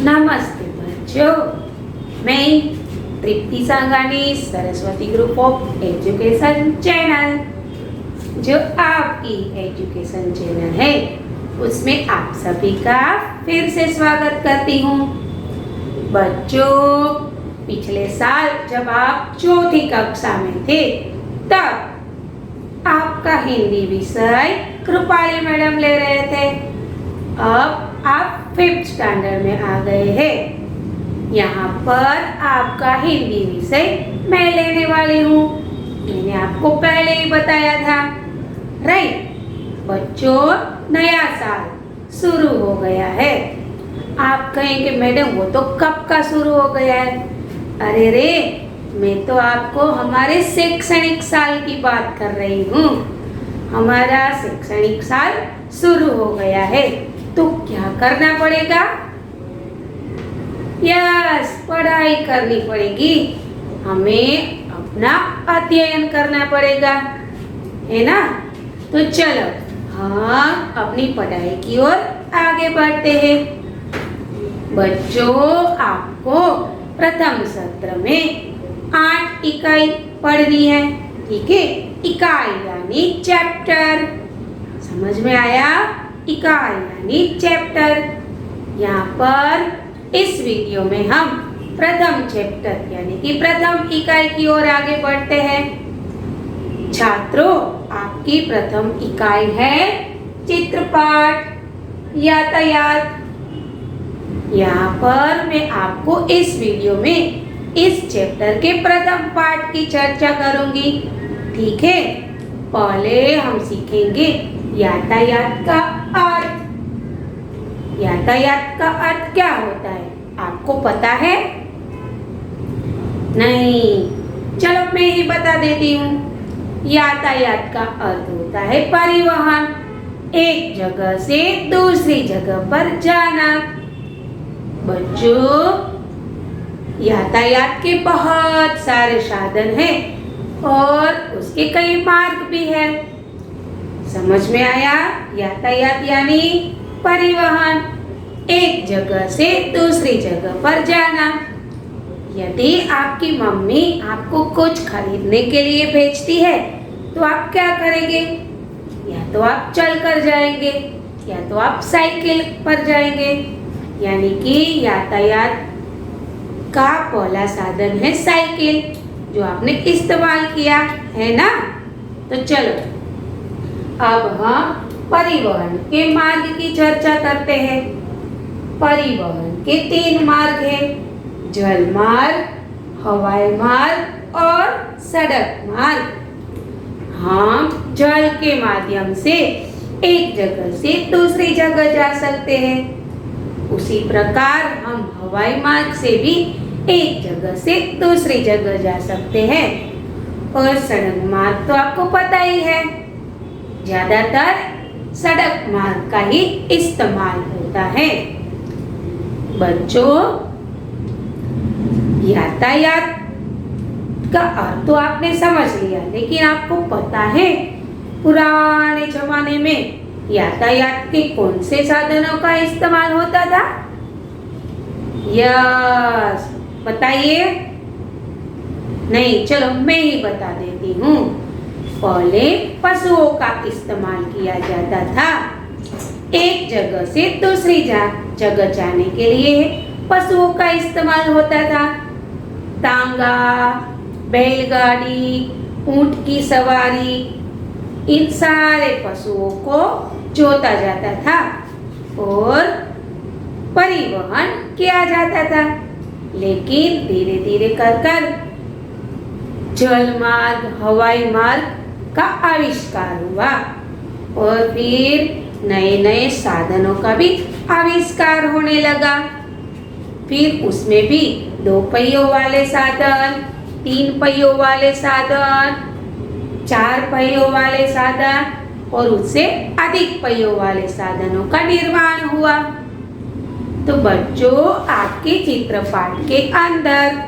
नमस्ते बच्चों, मैं Tripti Sangani Saraswati group of education channel, जो आपकी एजुकेशन चैनल है, उसमें आप सभी का फिर से स्वागत करती हूँ। बच्चों, पिछले साल जब आप चौथी कक्षा में थे, तब आपका हिंदी विषय कृपाली मैडम ले रहे थे। अब आप 5th स्टैंडर्ड में आ गए हैं। यहाँ पर आपका हिंदी विषय मैं लेने वाली हूँ। मैंने आपको पहले ही बताया था, राइट? बच्चों, नया साल शुरू हो गया है। आप कहेंगे मैडम वो तो कब का शुरू हो गया है? अरे रे, मैं तो आपको हमारे शैक्षणिक साल की बात कर रही हूँ। हमारा शैक्षणिक साल शुरू हो गया है, तो क्या करना पड़ेगा? यस, पढ़ाई करनी पड़ेगी। हमें अपना अध्ययन करना पड़ेगा, है ना? तो चलो हम अपनी पढ़ाई की ओर आगे बढ़ते हैं। बच्चों, आपको प्रथम सत्र में 8 इकाई पढ़नी है, ठीक है? इकाई यानी चैप्टर, समझ में आया? इकाई यानी चैप्टर। यहाँ पर इस वीडियो में हम प्रथम चैप्टर यानी कि प्रथम इकाई की ओर आगे बढ़ते हैं। छात्रों, आपकी प्रथम इकाई है चित्रपाठ, यातायात। यहाँ पर मैं आपको इस वीडियो में इस चैप्टर के प्रथम पाठ की चर्चा करूंगी, ठीक है? पहले हम सीखेंगे यातायात का अर्थ। यातायात का अर्थ क्या होता है, आपको पता है? नहीं, चलो मैं ही बता देती हूँ। यातायात का अर्थ होता है परिवहन, एक जगह से दूसरी जगह पर जाना। बच्चों, यातायात के बहुत सारे साधन हैं और उसके कई मार्ग भी हैं। समझ में आया? यातायात यानी परिवहन, एक जगह से दूसरी जगह पर जाना। यदि आपकी मम्मी आपको कुछ खरीदने के लिए भेजती है, तो आप क्या करेंगे? या तो आप चल कर जाएंगे या तो आप साइकिल पर जाएंगे। यानी कि यातायात का पहला साधन है साइकिल, जो आपने इस्तेमाल किया है ना? तो चलो अब हम परिवहन के मार्ग की चर्चा करते हैं। परिवहन के 3 मार्ग हैं, जल मार्ग, हवाई मार्ग और सड़क मार्ग। हम जल के माध्यम से एक जगह से दूसरी जगह जा सकते हैं। उसी प्रकार हम हवाई मार्ग से भी एक जगह से दूसरी जगह जा सकते हैं। और सड़क मार्ग तो आपको पता ही है, ज्यादातर सड़क मार्ग का ही इस्तेमाल होता है। बच्चों, यातायात का अर्थ तो आपने समझ लिया, लेकिन आपको पता है पुराने जमाने में यातायात के कौन से साधनों का इस्तेमाल होता था? यस, बताइए। नहीं, चलो मैं ही बता देती हूँ। पहले पशुओं का इस्तेमाल किया जाता था। एक जगह से दूसरी जगह जाने के लिए पशुओं का इस्तेमाल होता था। तांगा, बैलगाड़ी, ऊंट की सवारी, इन सारे पशुओं को जोता जाता था और परिवहन किया जाता था। लेकिन धीरे धीरे कर जल मार्ग, हवाई मार्ग का आविष्कार हुआ और फिर नए नए साधनों का भी आविष्कार होने लगा। फिर उसमें भी 2 पहियों वाले साधन, 3 पहियों वाले साधन, 4 पहियों वाले साधन और उससे अधिक पहियों वाले साधनों का निर्माण हुआ। तो बच्चों, आपके चित्रपाठ के अंदर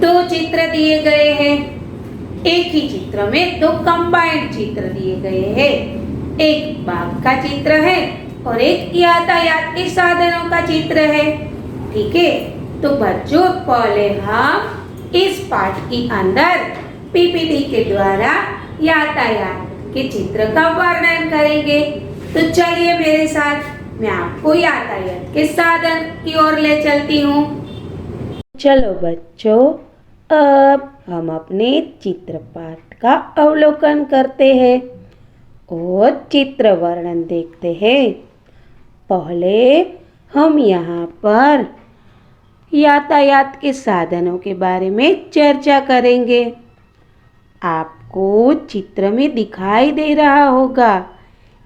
2 चित्र दिए गए हैं। एक ही चित्र में 2 कंबाइंड चित्र दिए गए हैं। एक बाघ का चित्र है और एक यातायात के साधनों का चित्र है। ठीक है, तो बच्चों पहले हम इस पाठ के अंदर पीपीटी के द्वारा यातायात के चित्र का वर्णन करेंगे। तो चलिए मेरे साथ, मैं आपको यातायात के साधन की ओर ले चलती हूँ। चलो बच्चों, अब हम अपने चित्र पाठ का अवलोकन करते हैं और चित्र वर्णन देखते हैं। पहले हम यहाँ पर यातायात के साधनों के बारे में चर्चा करेंगे। आपको चित्र में दिखाई दे रहा होगा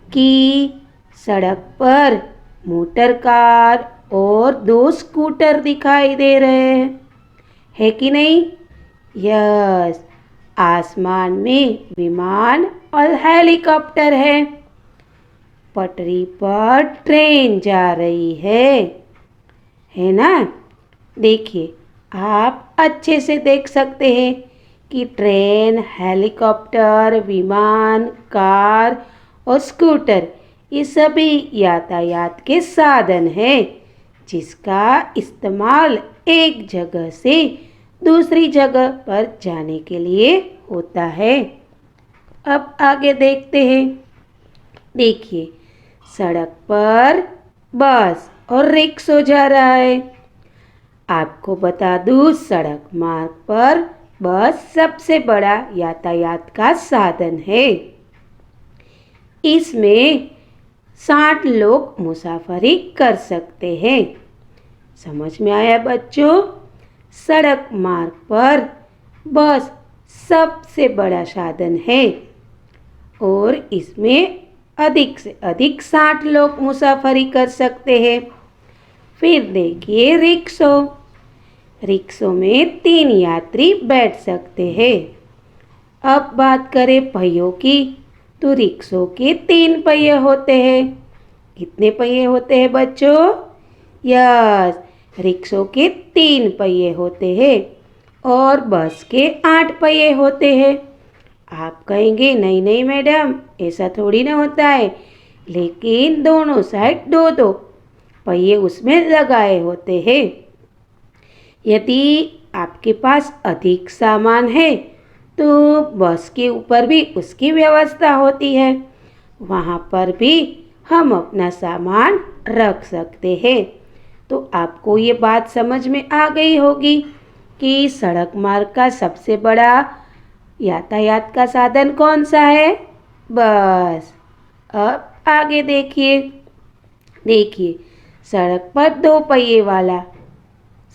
कि सड़क पर मोटर कार और 2 स्कूटर दिखाई दे रहे हैं, है कि नहीं? यस, आसमान में विमान और हेलीकॉप्टर है। पटरी पर ट्रेन जा रही है ना? देखिए, आप अच्छे से देख सकते हैं कि ट्रेन, हेलीकॉप्टर, विमान, कार और स्कूटर ये सभी यातायात के साधन हैं, जिसका इस्तेमाल एक जगह से दूसरी जगह पर जाने के लिए होता है। अब आगे देखते हैं। देखिए, सड़क पर बस और रिक्शा जा रहा है। आपको बता दूं, सड़क मार्ग पर बस सबसे बड़ा यातायात का साधन है। इसमें 60 लोग मुसाफरी कर सकते हैं। समझ में आया बच्चों? सड़क मार्ग पर बस सबसे बड़ा साधन है और इसमें अधिक से अधिक 60 लोग मुसाफरी कर सकते हैं। फिर देखिए रिक्शों में 3 यात्री बैठ सकते हैं। अब बात करें पहियों की, तो रिक्शों के 3 पहिए होते हैं। कितने पहिए होते हैं बच्चों? यस, रिक्शों के 3 पहिए होते हैं और बस के 8 पहिए होते हैं। आप कहेंगे नहीं नहीं मैडम, ऐसा थोड़ी ना होता है, लेकिन दोनों साइड 2-2 पहिए उसमें लगाए होते हैं। यदि आपके पास अधिक सामान है तो बस के ऊपर भी उसकी व्यवस्था होती है, वहाँ पर भी हम अपना सामान रख सकते हैं। तो आपको ये बात समझ में आ गई होगी कि सड़क मार्ग का सबसे बड़ा यातायात का साधन कौन सा है? बस। अब आगे देखिए, सड़क पर 2 पहिए वाला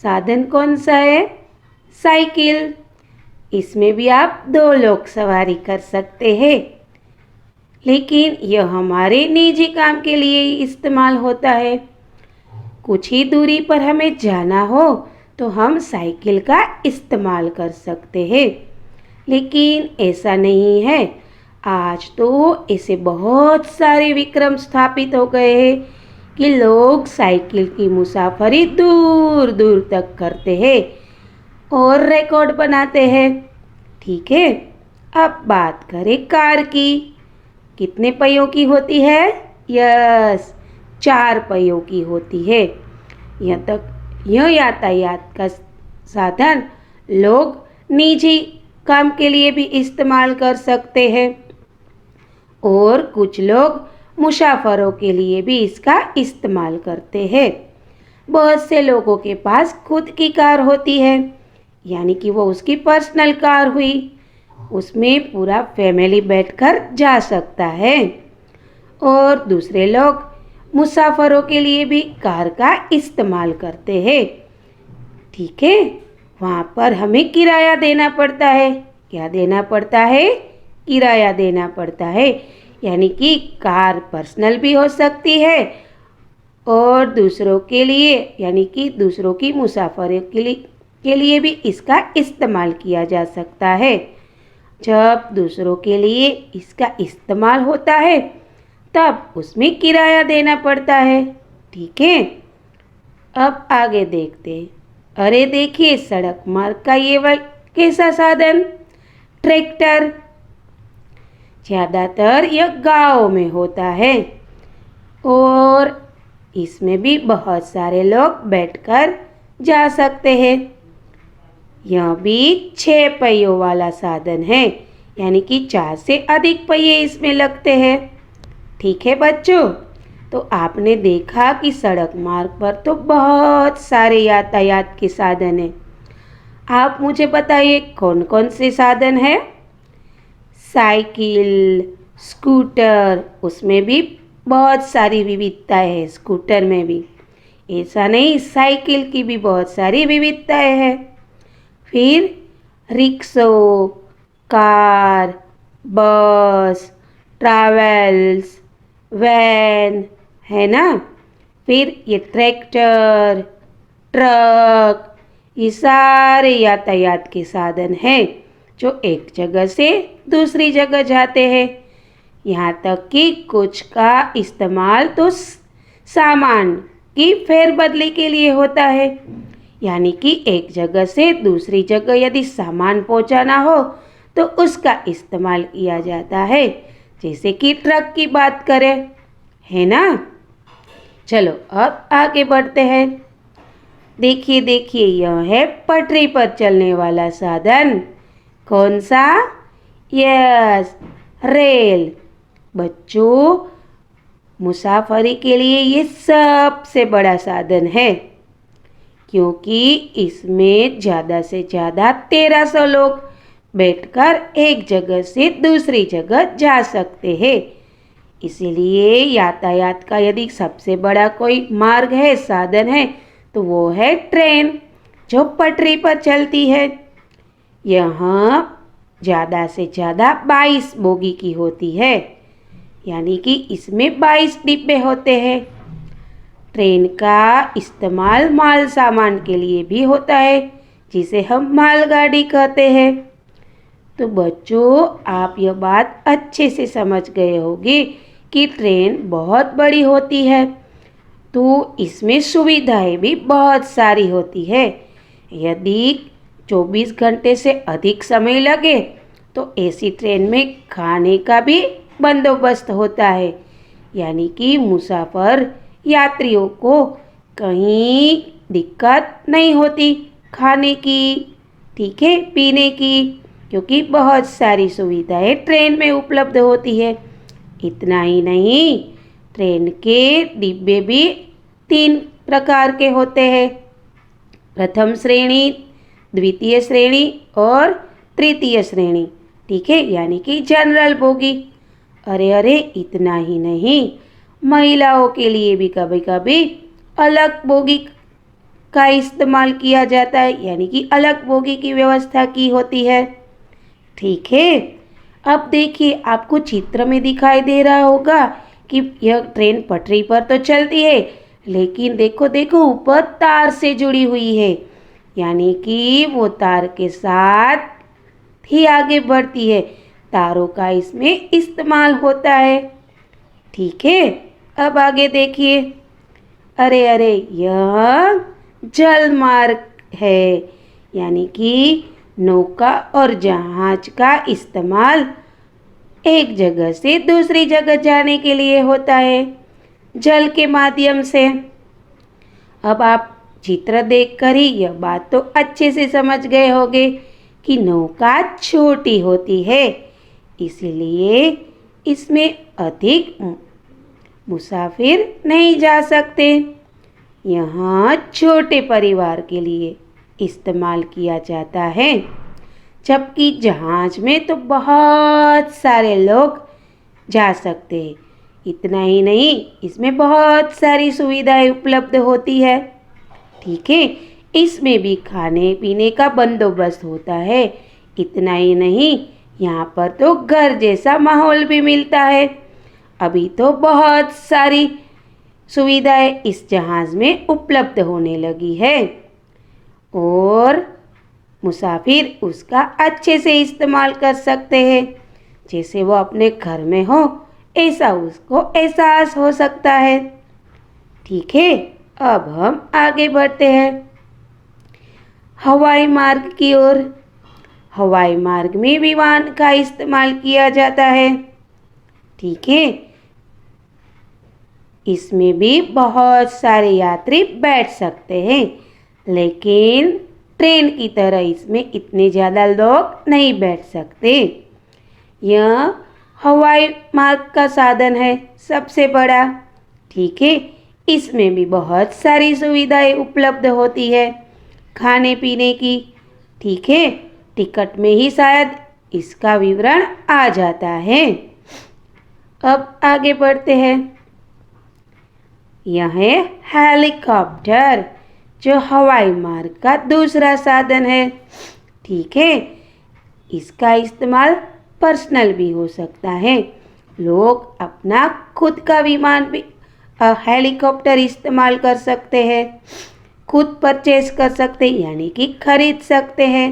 साधन कौन सा है? साइकिल। इसमें भी आप 2 लोग सवारी कर सकते हैं, लेकिन यह हमारे निजी काम के लिए इस्तेमाल होता है। कुछ ही दूरी पर हमें जाना हो तो हम साइकिल का इस्तेमाल कर सकते हैं, लेकिन ऐसा नहीं है। आज तो ऐसे बहुत सारे विक्रम स्थापित हो गए हैं कि लोग साइकिल की मुसाफरी दूर दूर तक करते हैं और रिकॉर्ड बनाते हैं। ठीक है, अब बात करें कार की। कितने पहियों की होती है? यस, 4 पहियों की होती है। यह यातायात का साधन लोग निजी काम के लिए भी इस्तेमाल कर सकते हैं और कुछ लोग मुसाफरों के लिए भी इसका इस्तेमाल करते हैं। बहुत से लोगों के पास खुद की कार होती है, यानी कि वो उसकी पर्सनल कार हुई, उसमें पूरा फैमिली बैठकर जा सकता है। और दूसरे लोग मुसाफरों के लिए भी कार का इस्तेमाल करते हैं। ठीक है, वहाँ पर हमें किराया देना पड़ता है। क्या देना पड़ता है? किराया देना पड़ता है, यानी कि कार पर्सनल भी हो सकती है और दूसरों के लिए, यानी कि दूसरों की मुसाफरी के लिए भी इसका इस्तेमाल किया जा सकता है। जब दूसरों के लिए इसका इस्तेमाल होता है तब उसमें किराया देना पड़ता है। ठीक है, अब आगे देखते हैं। अरे देखिए, सड़क मार्ग का ये कैसा साधन? ट्रैक्टर। ज़्यादातर यह गाँव में होता है। और इसमें भी बहुत सारे लोग बैठकर जा सकते हैं। यह भी 6 पहियों वाला साधन है, यानी कि 4 से अधिक पहिए इसमें लगते हैं। ठीक है बच्चों, तो आपने देखा कि सड़क मार्ग पर तो बहुत सारे यातायात के साधन हैं। आप मुझे बताइए कौन कौन से साधन हैं? साइकिल, स्कूटर, उसमें भी बहुत सारी विविधताएं हैं। स्कूटर में भी ऐसा नहीं, साइकिल की भी बहुत सारी विविधताएं हैं। फिर रिक्शो, कार, बस, ट्रैवल्स, वैन, है ना। फिर ये ट्रैक्टर, ट्रक, ये सारे यातायात के साधन हैं जो एक जगह से दूसरी जगह जाते हैं। यहाँ तक कि कुछ का इस्तेमाल तो सामान की फेरबदली के लिए होता है, यानी कि एक जगह से दूसरी जगह यदि सामान पहुँचाना हो तो उसका इस्तेमाल किया जाता है। जैसे कि ट्रक की बात करें, है ना। चलो अब आगे बढ़ते हैं। देखिए देखिए, यह है पटरी पर चलने वाला साधन। कौन सा? Yes, rail. बच्चों, मुसाफरी के लिए ये सबसे बड़ा साधन है, क्योंकि इसमें ज़्यादा से ज़्यादा 1300 लोग बैठकर एक जगह से दूसरी जगह जा सकते हैं। इसीलिए यातायात का यदि सबसे बड़ा कोई मार्ग है, साधन है, तो वो है ट्रेन, जो पटरी पर चलती है। यहाँ ज़्यादा से ज़्यादा 22 बोगी की होती है, यानी कि इसमें 22 डिब्बे होते हैं। ट्रेन का इस्तेमाल माल सामान के लिए भी होता है, जिसे हम मालगाड़ी कहते हैं। तो बच्चों, आप यह बात अच्छे से समझ गए होंगे कि ट्रेन बहुत बड़ी होती है, तो इसमें सुविधाएं भी बहुत सारी होती है। यदि 24 घंटे से अधिक समय लगे तो ऐसी ट्रेन में खाने का भी बंदोबस्त होता है, यानी कि मुसाफिर यात्रियों को कहीं दिक्कत नहीं होती खाने की, ठीक है, पीने की, क्योंकि बहुत सारी सुविधाएं ट्रेन में उपलब्ध होती है। इतना ही नहीं, ट्रेन के डिब्बे भी 3 प्रकार के होते हैं। प्रथम श्रेणी, द्वितीय श्रेणी और तृतीय श्रेणी, ठीक है, यानी कि जनरल बोगी। अरे अरे, इतना ही नहीं, महिलाओं के लिए भी कभी कभी अलग बोगी का इस्तेमाल किया जाता है, यानी कि अलग बोगी की व्यवस्था की होती है। ठीक है, अब देखिए, आपको चित्र में दिखाई दे रहा होगा कि यह ट्रेन पटरी पर तो चलती है, लेकिन देखो देखो, ऊपर तार से जुड़ी हुई है, यानी कि वो तार के साथ ही आगे बढ़ती है। तारों का इसमें इस्तेमाल होता है। ठीक है, अब आगे देखिए। अरे अरे, यह जल मार्ग है, यानी कि नौका और जहाज का इस्तेमाल एक जगह से दूसरी जगह जाने के लिए होता है, जल के माध्यम से। अब आप चित्र देखकर ही यह बात तो अच्छे से समझ गए होंगे कि नौका छोटी होती है, इसीलिए इसमें अधिक मुसाफिर नहीं जा सकते। यहाँ छोटे परिवार के लिए इस्तेमाल किया जाता है, जबकि जहाज में तो बहुत सारे लोग जा सकते हैं। इतना ही नहीं, इसमें बहुत सारी सुविधाएं उपलब्ध होती है। ठीक है, इसमें भी खाने पीने का बंदोबस्त होता है। इतना ही नहीं, यहाँ पर तो घर जैसा माहौल भी मिलता है। अभी तो बहुत सारी सुविधाएं इस जहाज़ में उपलब्ध होने लगी है और मुसाफिर उसका अच्छे से इस्तेमाल कर सकते हैं। जैसे वो अपने घर में हो, ऐसा उसको एहसास हो सकता है। ठीक है, अब हम आगे बढ़ते हैं हवाई मार्ग की ओर। हवाई मार्ग में विमान का इस्तेमाल किया जाता है। ठीक है, इसमें भी बहुत सारे यात्री बैठ सकते हैं, लेकिन ट्रेन की तरह इसमें इतने ज़्यादा लोग नहीं बैठ सकते। यह हवाई मार्ग का साधन है सबसे बड़ा। ठीक है, इसमें भी बहुत सारी सुविधाएं उपलब्ध होती है खाने पीने की। ठीक है, टिकट में ही शायद इसका विवरण आ जाता है। अब आगे बढ़ते हैं। यह है हेलीकॉप्टर, जो हवाई मार्ग का दूसरा साधन है। ठीक है, इसका इस्तेमाल पर्सनल भी हो सकता है। लोग अपना खुद का विमान भी हेलीकॉप्टर इस्तेमाल कर सकते हैं, खुद परचेज कर सकते हैं, यानी कि खरीद सकते हैं।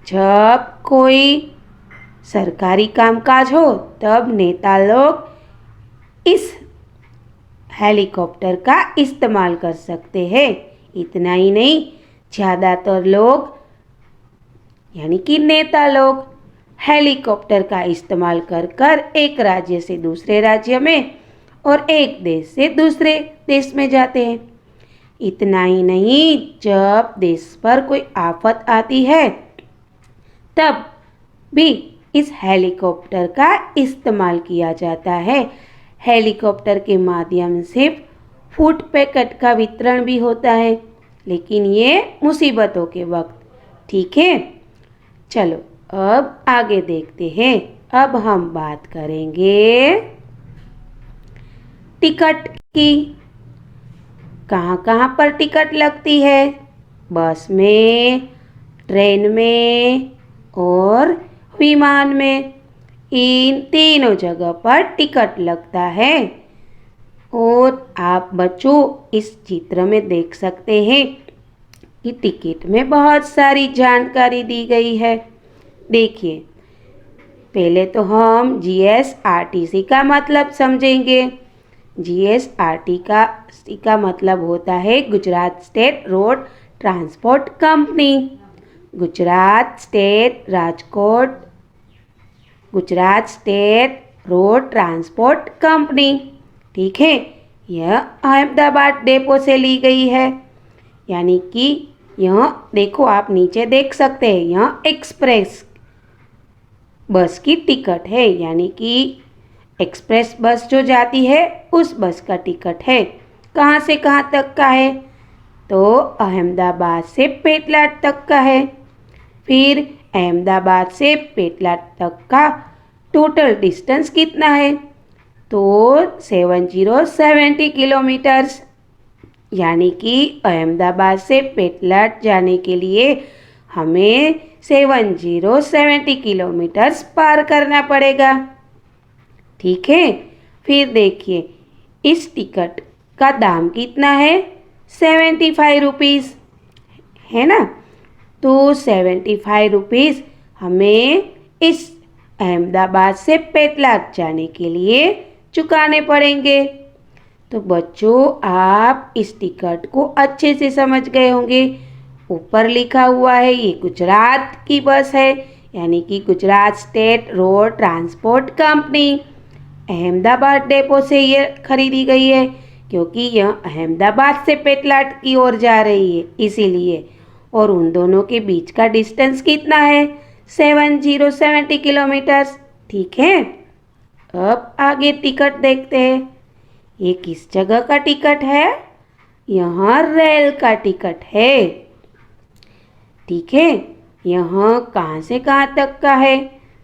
जब कोई सरकारी कामकाज हो तब नेता लोग इस हेलीकॉप्टर का इस्तेमाल कर सकते हैं। इतना ही नहीं, ज़्यादातर लोग यानी कि नेता लोग हेलीकॉप्टर का इस्तेमाल कर कर एक राज्य से दूसरे राज्य में और एक देश से दूसरे देश में जाते हैं। इतना ही नहीं, जब देश पर कोई आफत आती है तब भी इस हेलीकॉप्टर का इस्तेमाल किया जाता है। हेलीकॉप्टर के माध्यम से फूड पैकेट का वितरण भी होता है, लेकिन ये मुसीबतों के वक्त। ठीक है, चलो अब आगे देखते हैं। अब हम बात करेंगे टिकट की। कहाँ कहाँ पर टिकट लगती है? बस में, ट्रेन में और विमान में। इन तीनों जगह पर टिकट लगता है। और आप बच्चों इस चित्र में देख सकते हैं कि टिकट में बहुत सारी जानकारी दी गई है। देखिए, पहले तो हम जीएसआरटीसी का मतलब समझेंगे। जीएसआरटीसी का मतलब होता है Gujarat state road transport company. Gujarat state road transport company. ठीक है, यह अहमदाबाद डेपो से ली गई है। यानी कि यह देखो, आप नीचे देख सकते हैं, यह एक्सप्रेस बस की टिकट है। यानी कि एक्सप्रेस बस जो जाती है उस बस का टिकट है। कहाँ से कहाँ तक का है? तो अहमदाबाद से पेटलाद तक का है। फिर अहमदाबाद से पेटलाद तक का टोटल डिस्टेंस कितना है? तो 7070 किलोमीटर्स। यानी कि अहमदाबाद से पेटलाद जाने के लिए हमें 7070 किलोमीटर्स पार करना पड़ेगा। ठीक है, फिर देखिए इस टिकट का दाम कितना है? 75 रुपीज़ है ना। तो 75 रुपीज़ हमें इस अहमदाबाद से पेटलाद जाने के लिए चुकाने पड़ेंगे। तो बच्चों, आप इस टिकट को अच्छे से समझ गए होंगे। ऊपर लिखा हुआ है ये गुजरात की बस है, यानी कि Gujarat state road transport company. Ahmedabad depot से ये खरीदी गई है, क्योंकि यह अहमदाबाद से पेटलाद की ओर जा रही है, इसीलिए। और उन दोनों के बीच का डिस्टेंस कितना है? 7070 किलोमीटर्स। ठीक है, अब आगे टिकट देखते हैं। ये किस जगह का टिकट है? यहाँ रेल का टिकट है। ठीक है, यहाँ कहाँ से कहाँ तक का है?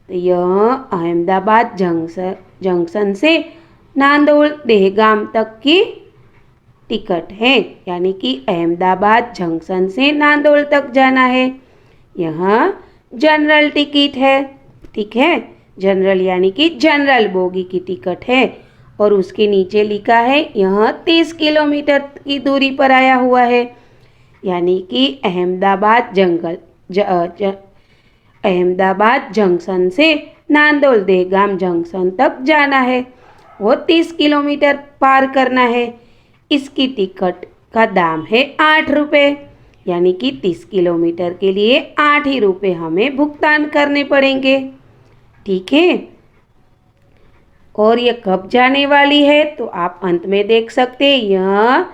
तो यह अहमदाबाद जंक्शन से नांदोल देहगाम तक की टिकट है। यानी कि अहमदाबाद जंक्शन से नांदोल तक जाना है। यहाँ जनरल टिकट है। ठीक है, जनरल यानी कि जनरल बोगी की टिकट है। और उसके नीचे लिखा है यह 30 किलोमीटर की दूरी पर आया हुआ है। यानी कि अहमदाबाद जंक्शन से नांदोल देहगाम जंक्शन तक जाना है। वो 30 किलोमीटर पार करना है। इसकी टिकट का दाम है 8 रुपये। यानी कि 30 किलोमीटर के लिए 8 ही रुपये हमें भुगतान करने पड़ेंगे। ठीक है, और ये कब जाने वाली है तो आप अंत में देख सकते हैं यह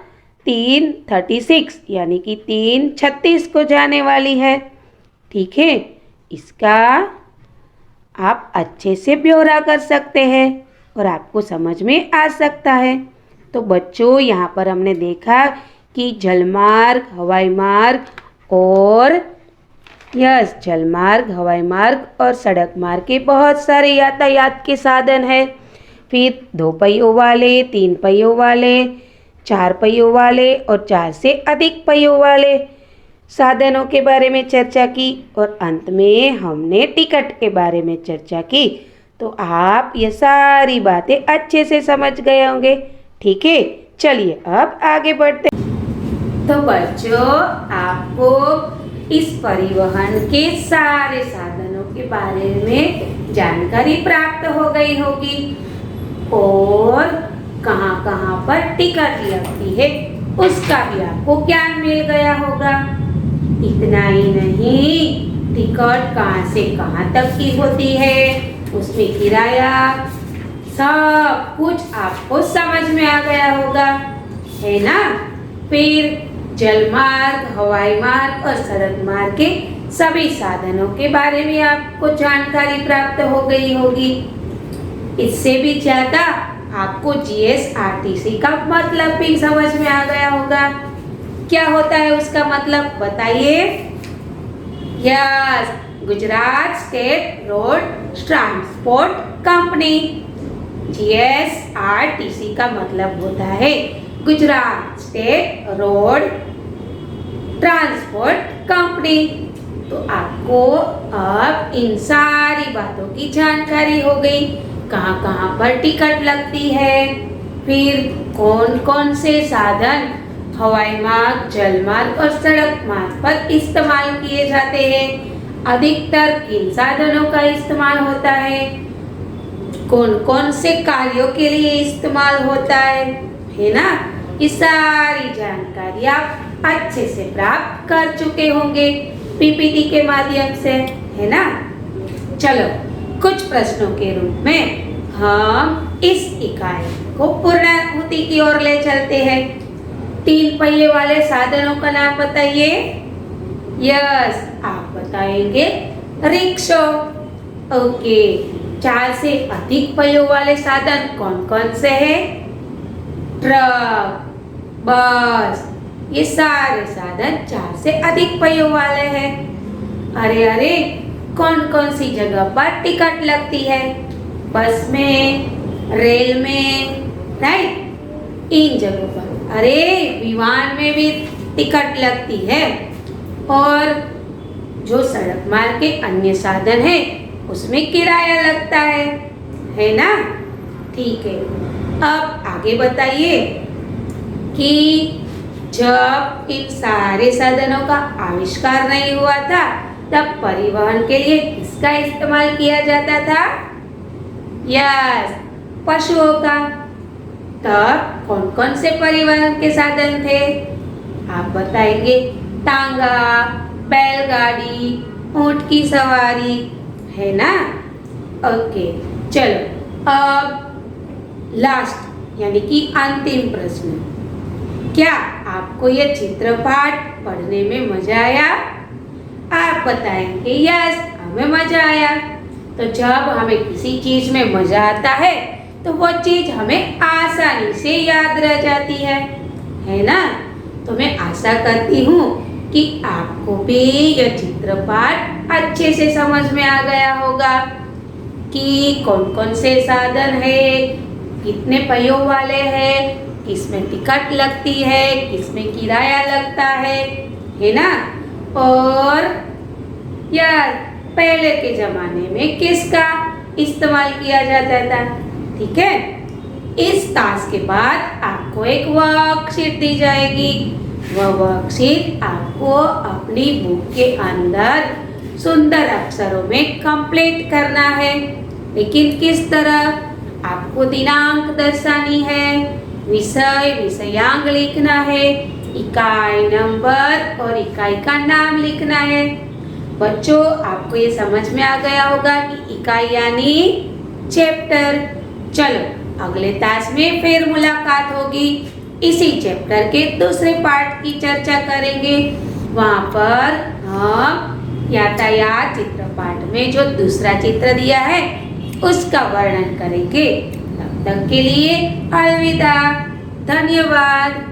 3:36 यानी कि 3:36 को जाने वाली है। ठीक है, इसका आप अच्छे से ब्यौरा कर सकते हैं और आपको समझ में आ सकता है। तो बच्चों, यहाँ पर हमने देखा कि जलमार्ग, हवाई मार्ग और जलमार्ग, हवाई मार्ग और सड़क मार्ग के बहुत सारे यातायात के साधन हैं। फिर 2 पहियों वाले, 3 पहियों वाले, 4 पहियों वाले और 4 से अधिक पहियों वाले साधनों के बारे में चर्चा की और अंत में हमने टिकट के बारे में चर्चा की। तो आप ये सारी बातें अच्छे से समझ गए होंगे। ठीक है, चलिए अब आगे बढ़ते हैं। तो बच्चों, आपको इस परिवहन के सारे साधनों के बारे में जानकारी प्राप्त हो गई होगी और कहाँ-कहाँ पर टिकट लगती है उसका भी आपको ज्ञान मिल गया होगा। इतना ही नहीं, टिकट कहाँ से कहाँ तक की होती है, उसमें किराया, सब कुछ आपको समझ में आ गया होगा, है ना। फिर जलमार्ग, हवाई मार्ग और सड़क मार्ग के सभी साधनों के बारे में आपको जानकारी प्राप्त हो गई होगी। इससे भी ज्यादा आपको जीएसआरटीसी का मतलब भी समझ में आ गया होगा। क्या होता है उसका मतलब बताइए? Yes, Gujarat state road transport company. GSRTC का मतलब होता है Gujarat state road transport company. तो आपको अब इन सारी बातों की जानकारी हो गई, कहाँ कहाँ पर टिकट लगती है, फिर कौन कौन से साधन हवाई मार्ग, जल मार्ग और सड़क मार्ग पर इस्तेमाल किए जाते हैं, अधिकतर किन साधनों का इस्तेमाल होता है, कौन कौन से कार्यों के लिए इस्तेमाल होता है ना। ये सारी जानकारी आप अच्छे से प्राप्त कर चुके होंगे पीपीटी के माध्यम से, है ना। चलो, कुछ प्रश्नों के रूप में हम इस इकाई को पूर्णाहुति की ओर ले चलते हैं। 3 पहिए वाले साधनों का नाम बताइए। यस, आप बताएंगे रिक्शा। ओके, 4 से अधिक पहियों वाले साधन कौन कौन से हैं? ट्रक, बस, ये सारे साधन 4 से अधिक पहियों वाले हैं। अरे अरे, कौन कौन सी जगह पर टिकट लगती है? बस में, रेल में, राइट, इन जगहों पर। अरे, विमान में भी टिकट लगती है और जो सड़क मार्ग के अन्य साधन है उसमें किराया लगता है ना। ठीक है, अब आगे बताइए कि जब इन सारे साधनों का आविष्कार नहीं हुआ था तब परिवहन के लिए किसका इस्तेमाल किया जाता था? यस, पशुओं का। तब कौन कौन से परिवहन के साधन थे? आप बताएंगे टांगा, बैलगाड़ी, ऊंट की सवारी, है ना। ओके, चलो अब लास्ट यानी कि अंतिम प्रश्न, क्या आपको यह चित्रपाठ पढ़ने में मजा आया? आप बताएंगे यस, हमें मजा आया। तो जब हमें किसी चीज में मजा आता है तो वो चीज हमें आसानी से याद रह जाती है ना। तो मैं आशा करती हूँ कि आपको भी यह चित्रपाठ अच्छे से समझ में आ गया होगा कि कौन कौन से साधन है, कितने पहियों वाले हैं, किसमें टिकट लगती है, किसमें किराया लगता है ना। और यार, पहले के जमाने में किसका इस्तेमाल किया जाता था। ठीक है, इस टास्क के बाद आपको एक वर्कशीट दी जाएगी। वह वर्कशीट आपको अपनी बुक के अंदर सुंदर अक्षरों में कंप्लीट करना है। लेकिन किस तरह? आपको दिनांक दर्शानी है, विषय, विषयांक लिखना है, इकाई नंबर और इकाई का नाम लिखना है। बच्चों, आपको ये समझ में आ गया होगा कि इकाई यानी चैप्टर चलो अगले तास में फिर मुलाकात होगी। इसी चैप्टर के दूसरे पार्ट की चर्चा करेंगे। वहाँ पर हम यातायात चित्र पाठ में जो दूसरा चित्र दिया है उसका वर्णन करेंगे। तब तक के लिए अलविदा। धन्यवाद।